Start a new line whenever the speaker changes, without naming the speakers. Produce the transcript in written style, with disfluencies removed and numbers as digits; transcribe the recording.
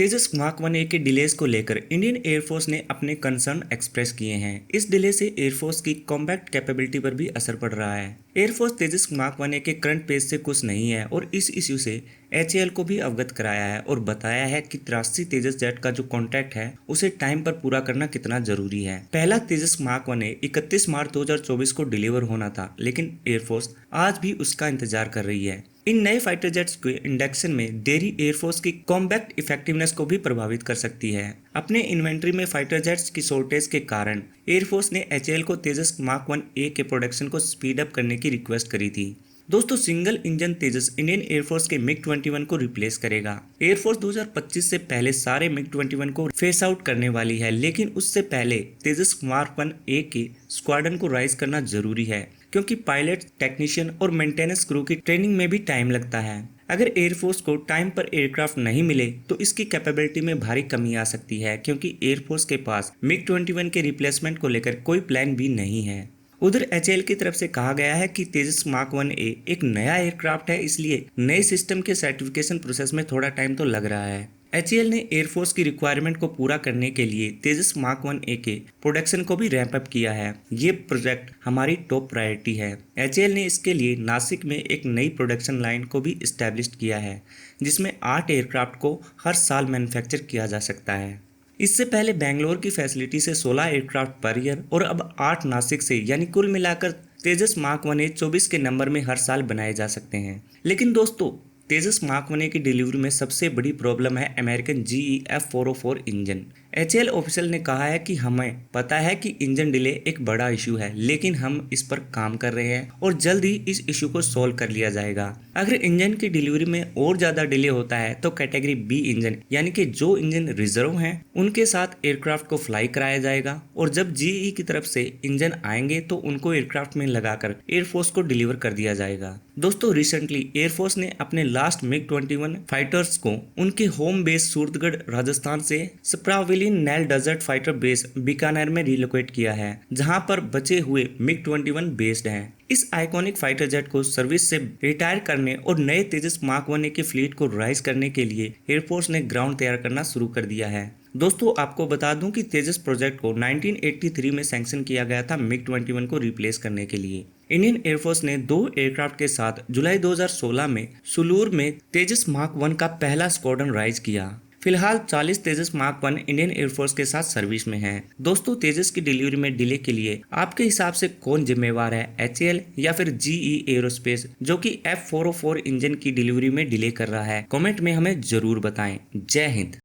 तेजस mark 1A के delays को लेकर इंडियन एयरफोर्स ने अपने कंसर्न एक्सप्रेस किए हैं। इस डिले से एयरफोर्स की कॉम्बैट कैपेबिलिटी पर भी असर पड़ रहा है। एयरफोर्स तेजस मार्क 1A के करंट पेज से खुश नहीं है और इस इश्यू से HAL को भी अवगत कराया है और बताया है कि 83 तेजस जेट का जो कॉन्ट्रैक्ट है उसे टाइम पर पूरा करना कितना जरूरी है। पहला तेजस मार्क 1A 31 मार्च 2024 को डिलीवर होना था, लेकिन एयरफोर्स आज भी उसका इंतजार कर रही है। इन नए फाइटर जेट्स के इंडक्शन में देरी एयरफोर्स की कॉम्बैट इफेक्टिवनेस को भी प्रभावित कर सकती है। अपने इन्वेंट्री में फाइटर जेट्स की शॉर्टेज के कारण एयरफोर्स ने HAL को तेजस मार्क 1A के प्रोडक्शन को स्पीड अप करने की रिक्वेस्ट करी थी। दोस्तों, सिंगल इंजन तेजस इंडियन एयरफोर्स के MiG-21 को रिप्लेस करेगा। एयरफोर्स 2025 से पहले सारे MiG-21 को फेस आउट करने वाली है, लेकिन उससे पहले तेजस मार्क 1A के स्क्वाड्रन को राइज करना जरूरी है, क्योंकि पायलट, टेक्नीशियन और मेंटेनेंस क्रू की ट्रेनिंग में भी टाइम लगता है। अगर एयरफोर्स को टाइम पर एयरक्राफ्ट नहीं मिले तो इसकी कैपेबिलिटी में भारी कमी आ सकती है, क्योंकि एयरफोर्स के पास MiG-21 के रिप्लेसमेंट को लेकर कोई प्लान भी नहीं है। उधर HAL की तरफ से कहा गया है कि तेजस मार्क 1A एक नया एयरक्राफ्ट है, इसलिए नए सिस्टम के सर्टिफिकेशन प्रोसेस में थोड़ा टाइम तो लग रहा है। HAL ने एयरफोर्स की रिक्वायरमेंट को पूरा करने के लिए तेजस मार्क 1A के प्रोडक्शन को भी रैंप अप किया है। ये प्रोजेक्ट हमारी टॉप प्रायोरिटी है। HAL ने इसके लिए नासिक में एक नई प्रोडक्शन लाइन को भी इस्टेब्लिश किया है, जिसमें 8 एयरक्राफ्ट को हर साल मैन्युफैक्चर किया जा सकता है। इससे पहले बेंगलोर की फैसिलिटी से 16 एयरक्राफ्ट पर ईयर और अब 8 नासिक से, यानी कुल मिलाकर तेजस मार्क 1A 24 के नंबर में हर साल बनाए जा सकते हैं। लेकिन दोस्तों, तेजस मार्क 1A की डिलीवरी में सबसे बड़ी प्रॉब्लम है American GE F404 engine. HAL official ने कहा है कि हमें पता है कि इंजन डिले एक बड़ा इशू है, लेकिन हम इस पर काम कर रहे हैं और जल्द ही इस इशू को सॉल्व कर लिया जाएगा। अगर इंजन की डिलीवरी में और ज्यादा डिले होता है तो कैटेगरी B इंजन, यानी कि जो इंजन रिजर्व हैं, उनके साथ एयरक्राफ्ट को फ्लाई कराया जाएगा और जब GE की तरफ से इंजन आएंगे तो उनको एयरक्राफ्ट में लगाकर एयरफोर्स को डिलीवर कर दिया जाएगा। दोस्तों, रिसेंटली एयरफोर्स ने अपने लास्ट MiG-21 फाइटर्स को उनके होम बेस सूरतगढ़ राजस्थान से स्प्रावेलिन नेल डेजर्ट फाइटर बेस बीकानेर में रिलोकेट किया है, जहां पर बचे हुए MiG-21 बेस्ड हैं। इस आइकॉनिक फाइटर जेट को सर्विस से रिटायर करने और नए तेजस मार्क 1A के फ्लीट को राइज करने के लिए एयरफोर्स ने ग्राउंड तैयार करना शुरू कर दिया है। दोस्तों, आपको बता दूं कि तेजस प्रोजेक्ट को 1983 में सैंक्शन किया गया था MiG-21 को रिप्लेस करने के लिए। इंडियन एयरफोर्स ने 2 एयरक्राफ्ट के साथ जुलाई 2016 में सुलूर में तेजस मार्क 1 का पहला स्क्वाड्रन राइज किया। फिलहाल 40 तेजस मार्क 1 इंडियन एयरफोर्स के साथ सर्विस में है। दोस्तों, तेजस की डिलीवरी में डिले के लिए आपके हिसाब से कौन जिम्मेवार है, HAL या फिर GE एरोस्पेस, जो कि F404 इंजन की डिलीवरी में डिले कर रहा है? कमेंट में हमें जरूर बताएं। जय हिंद।